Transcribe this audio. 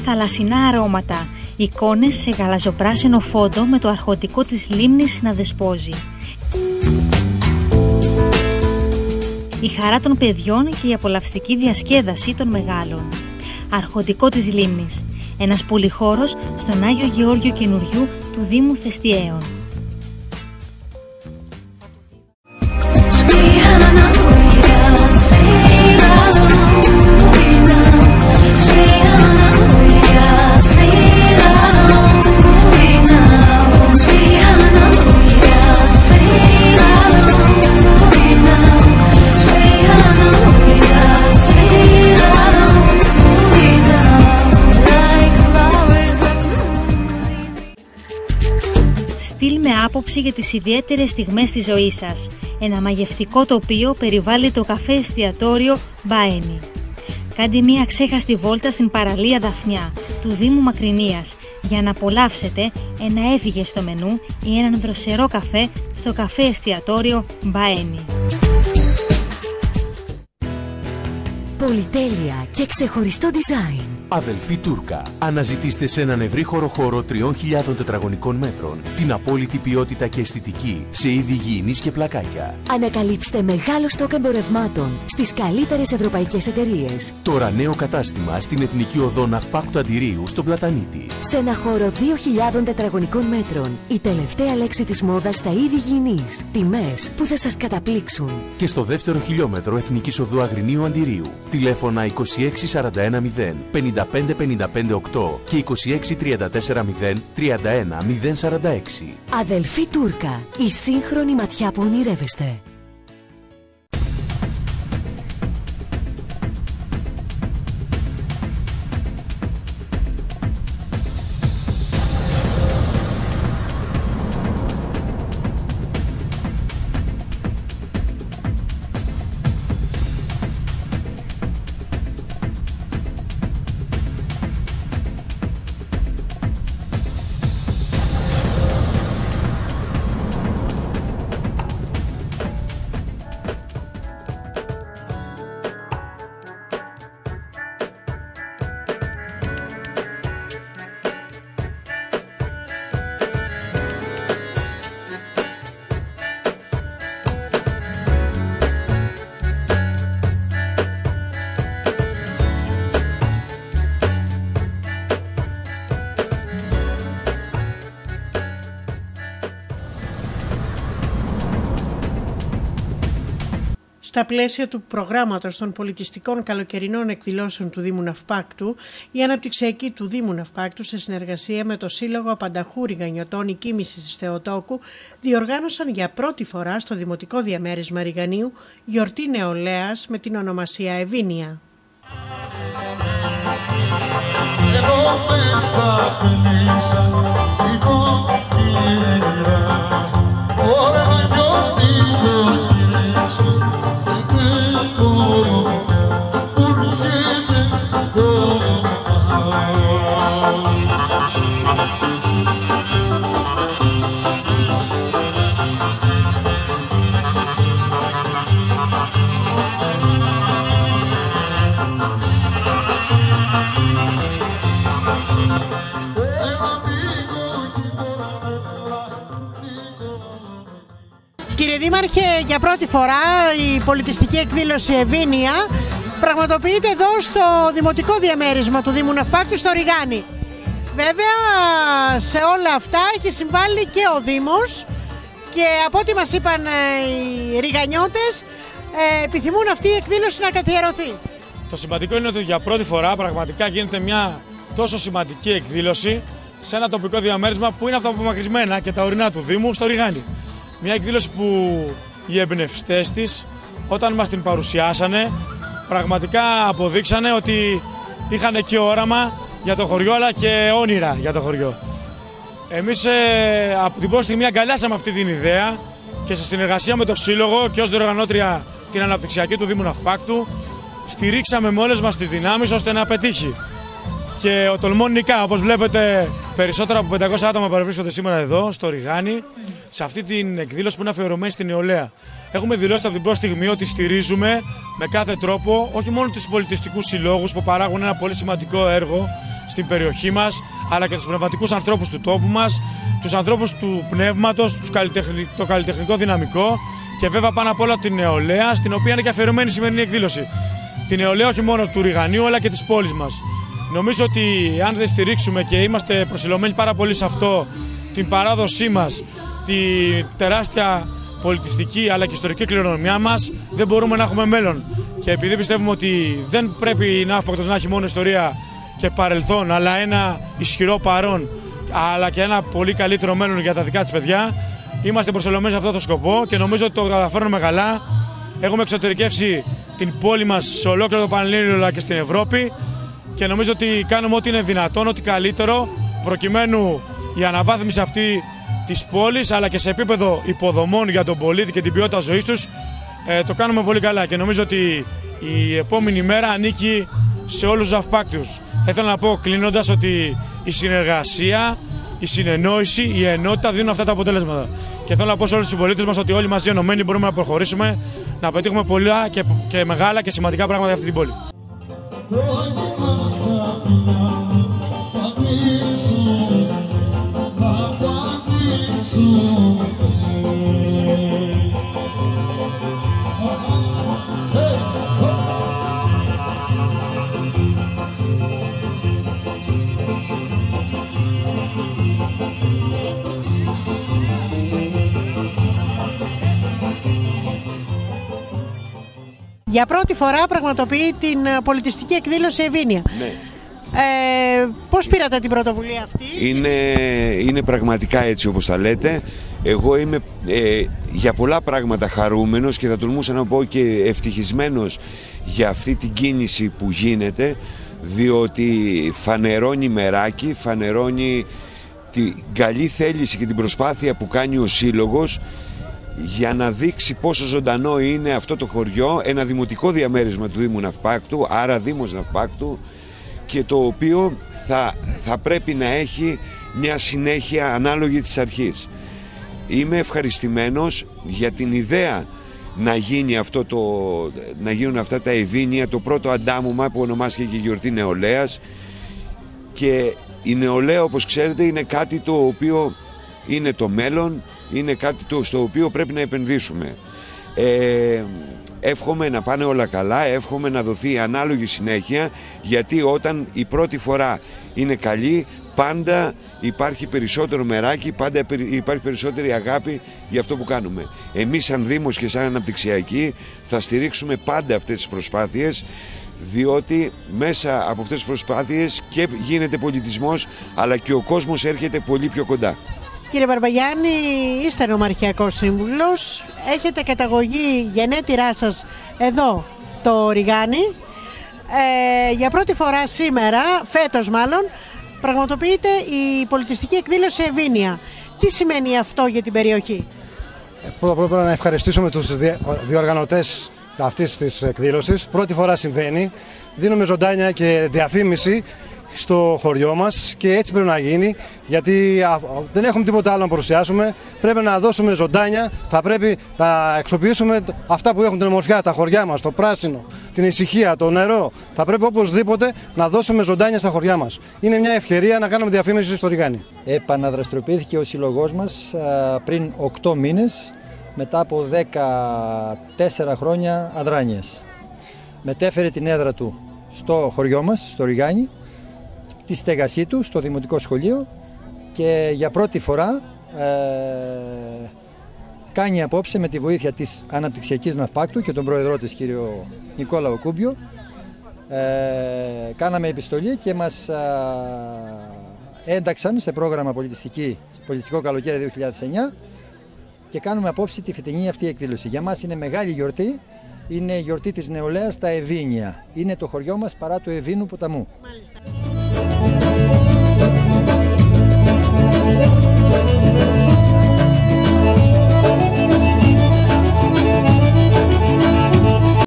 θαλασσινά αρώματα, εικόνες σε γαλαζοπράσινο φόντο με το αρχοντικό της λίμνης να δεσπόζει. Η χαρά των παιδιών και η απολαυστική διασκέδαση των μεγάλων. Αρχοντικό της λίμνης. Ένας πολυχώρος στον Άγιο Γεώργιο Καινουριού του Δήμου Θεστιαίων. Στυλ με άποψη για τις ιδιαίτερες στιγμές της ζωής σας. Ένα μαγευτικό τοπίο περιβάλλει το καφέ εστιατόριο Μπαένι. Κάντε μια αξέχαστη βόλτα στην παραλία Δαφνιά του Δήμου Μακρυνίας για να απολαύσετε ένα εύγεστο μενού ή έναν δροσερό καφέ στο καφέ εστιατόριο Μπαένι. Πολυτέλεια και ξεχωριστό design. Αδελφή Τούρκα. Αναζητήστε σε έναν ευρύχωρο χώρο 3.000 τετραγωνικών μέτρων την απόλυτη ποιότητα και αισθητική σε είδη γήινης και πλακάκια. Ανακαλύψτε μεγάλο στόκ εμπορευμάτων στις καλύτερες ευρωπαϊκές εταιρείες. Τώρα νέο κατάστημα στην Εθνική Οδό Ναυπάκτου Αντιρίου στον Πλατανίτη. Σε ένα χώρο 2.000 τετραγωνικών μέτρων. Η τελευταία λέξη της μόδας στα είδη γήινης. Τιμές που θα σας καταπλήξουν. Και στο δεύτερο χιλιόμετρο Εθνικής Οδού Αγρινίου Αντιρίου. Τηλέφωνα 26410 55558 και 26340 31046. Αδελφή Τούρκα, η σύγχρονη ματιά που ονειρεύεστε. Στα πλαίσια του προγράμματος των πολιτιστικών καλοκαιρινών εκδηλώσεων του Δήμου Ναυπάκτου, η αναπτυξιακή του Δήμου Ναυπάκτου, σε συνεργασία με το Σύλλογο Απανταχού Ριγανιωτών Οικίμησης της Θεοτόκου, διοργάνωσαν για πρώτη φορά στο Δημοτικό Διαμέρισμα Ριγανίου γιορτή νεολαίας με την ονομασία Ευήνια. Κύριε Δήμαρχε, για πρώτη φορά η πολιτιστική εκδήλωση Ευήνια πραγματοποιείται εδώ στο Δημοτικό Διαμέρισμα του Δήμου Ναυπάκτου στο Ριγάνι. Βέβαια, σε όλα αυτά έχει συμβάλει και ο Δήμος και από ό,τι μας είπαν οι Ριγανιώτες, επιθυμούν αυτή η εκδήλωση να καθιερωθεί. Το σημαντικό είναι ότι για πρώτη φορά πραγματικά γίνεται μια τόσο σημαντική εκδήλωση σε ένα τοπικό διαμέρισμα που είναι από τα απομακρυσμένα και τα ορεινά του Δήμου στο Ριγάνι. Μια εκδήλωση που οι εμπνευστές της, όταν μας την παρουσιάσανε, πραγματικά αποδείξανε ότι είχαν και όραμα για το χωριό, αλλά και όνειρα για το χωριό. Εμείς από την πρώτη στιγμή αγκαλιάσαμε αυτή την ιδέα και σε συνεργασία με το Σύλλογο και ως διοργανώτρια την αναπτυξιακή του Δήμου Ναυπάκτου, στηρίξαμε με όλες μας τις δυνάμεις ώστε να πετύχει. Και ο τολμών νικά, όπως βλέπετε, περισσότερα από 500 άτομα παρευρίσκονται σήμερα εδώ, στο Ριγάνι, σε αυτή την εκδήλωση που είναι αφιερωμένη στην νεολαία. Έχουμε δηλώσει από την πρώτη στιγμή ότι στηρίζουμε με κάθε τρόπο όχι μόνο τους πολιτιστικούς συλλόγους που παράγουν ένα πολύ σημαντικό έργο στην περιοχή μας, αλλά και τους πνευματικούς ανθρώπους του τόπου μας, τους ανθρώπους του πνεύματος, το καλλιτεχνικό δυναμικό και βέβαια πάνω απ' όλα την νεολαία, στην οποία είναι και αφιερωμένη η σημερινή εκδήλωση. Την νεολαία όχι μόνο του Ριγανίου, αλλά και της πόλης μας. Νομίζω ότι αν δεν στηρίξουμε, και είμαστε προσιλωμένοι πάρα πολύ σε αυτό, την παράδοσή μας, τη τεράστια πολιτιστική αλλά και ιστορική κληρονομιά μας, δεν μπορούμε να έχουμε μέλλον. Και επειδή πιστεύουμε ότι δεν πρέπει η Ναύπακτος να έχει μόνο ιστορία και παρελθόν, αλλά ένα ισχυρό παρόν, αλλά και ένα πολύ καλύτερο μέλλον για τα δικά της παιδιά, είμαστε προσελωμένοι σε αυτό το σκοπό και νομίζω ότι το καταφέρνουμε καλά. Έχουμε εξωτερικεύσει την πόλη μας σε ολόκληρο το Πανελλήνιο αλλά και στην Ευρώπη και νομίζω ότι κάνουμε ό,τι είναι δυνατόν, ό,τι καλύτερο, προκειμένου η αναβάθμιση αυτή της πόλης, αλλά και σε επίπεδο υποδομών για τον πολίτη και την ποιότητα ζωής τους, το κάνουμε πολύ καλά και νομίζω ότι η επόμενη μέρα ανήκει σε όλους τους ναυπάκτιους. Θέλω να πω κλείνοντας ότι η συνεργασία, η συνεννόηση, η ενότητα δίνουν αυτά τα αποτελέσματα. Και θέλω να πω σε όλους τους συμπολίτες μας ότι όλοι μαζί ενωμένοι μπορούμε να προχωρήσουμε, να πετύχουμε πολλά και μεγάλα και σημαντικά πράγματα για αυτή την πόλη. Για πρώτη φορά πραγματοποιεί την πολιτιστική εκδήλωση Ευήνεια. Ναι. Πώς πήρατε την πρωτοβουλία αυτή? Είναι πραγματικά έτσι όπως τα λέτε. Εγώ είμαι για πολλά πράγματα χαρούμενος και θα τολμούσα να πω και ευτυχισμένος για αυτή την κίνηση που γίνεται, διότι φανερώνει μεράκι, φανερώνει την καλή θέληση και την προσπάθεια που κάνει ο Σύλλογος για να δείξει πόσο ζωντανό είναι αυτό το χωριό, ένα δημοτικό διαμέρισμα του Δήμου Ναυπάκτου, άρα Δήμος Ναυπάκτου, και το οποίο θα πρέπει να έχει μια συνέχεια ανάλογη της αρχής. Είμαι ευχαριστημένος για την ιδέα να γίνουν αυτά τα Ευήνεια, το πρώτο αντάμωμα που ονομάστηκε και γιορτή νεολαίας, και η νεολαία, όπως ξέρετε, είναι κάτι το οποίο είναι το μέλλον, είναι κάτι στο οποίο πρέπει να επενδύσουμε. Εύχομαι να πάνε όλα καλά, εύχομαι να δοθεί ανάλογη συνέχεια, γιατί όταν η πρώτη φορά είναι καλή, πάντα υπάρχει περισσότερο μεράκι, πάντα υπάρχει περισσότερη αγάπη για αυτό που κάνουμε. Εμείς σαν Δήμος και σαν Αναπτυξιακοί θα στηρίξουμε πάντα αυτές τις προσπάθειες, διότι μέσα από αυτές τις προσπάθειες και γίνεται πολιτισμός, αλλά και ο κόσμος έρχεται πολύ πιο κοντά. Κύριε Μπαρμπαγιάννη, είστε νομαρχιακός σύμβουλος, έχετε καταγωγή γενέτειρά σας εδώ το Ριγάνι. Για πρώτη φορά σήμερα, φέτος μάλλον, πραγματοποιείται η πολιτιστική εκδήλωση Ευήνεια. Τι σημαίνει αυτό για την περιοχή? Πρώτα απ' όλα να ευχαριστήσουμε τους διοργανωτές αυτής της εκδήλωσης. Πρώτη φορά συμβαίνει, δίνουμε ζωντάνια και διαφήμιση στο χωριό μας και έτσι πρέπει να γίνει, γιατί δεν έχουμε τίποτα άλλο να παρουσιάσουμε. Πρέπει να δώσουμε ζωντάνια, θα πρέπει να αξιοποιήσουμε αυτά που έχουν την ομορφιά, τα χωριά μας, το πράσινο, την ησυχία, το νερό. Θα πρέπει οπωσδήποτε να δώσουμε ζωντάνια στα χωριά μας. Είναι μια ευκαιρία να κάνουμε διαφήμιση στο Ριγάνι. Επαναδραστηριοποιήθηκε ο σύλλογός μας πριν 8 μήνες, μετά από 14 χρόνια αδράνειας. Μετέφερε την έδρα του στο χωριό μας, στο Ριγάνι, τη στέγασή του στο Δημοτικό Σχολείο, και για πρώτη φορά κάνει απόψε, με τη βοήθεια της Αναπτυξιακής Ναυπάκτου και τον πρόεδρό της κύριο Νικόλαο Κούμπιο, κάναμε επιστολή και μας ένταξαν σε πρόγραμμα πολιτιστικό καλοκαίρι 2009 και κάνουμε απόψε τη φετινή αυτή εκδήλωση. Για μας είναι μεγάλη γιορτή. Είναι η γιορτή της νεολαίας στα Ευήνια. Είναι το χωριό μας παρά του Ευήνου ποταμού. Μάλιστα.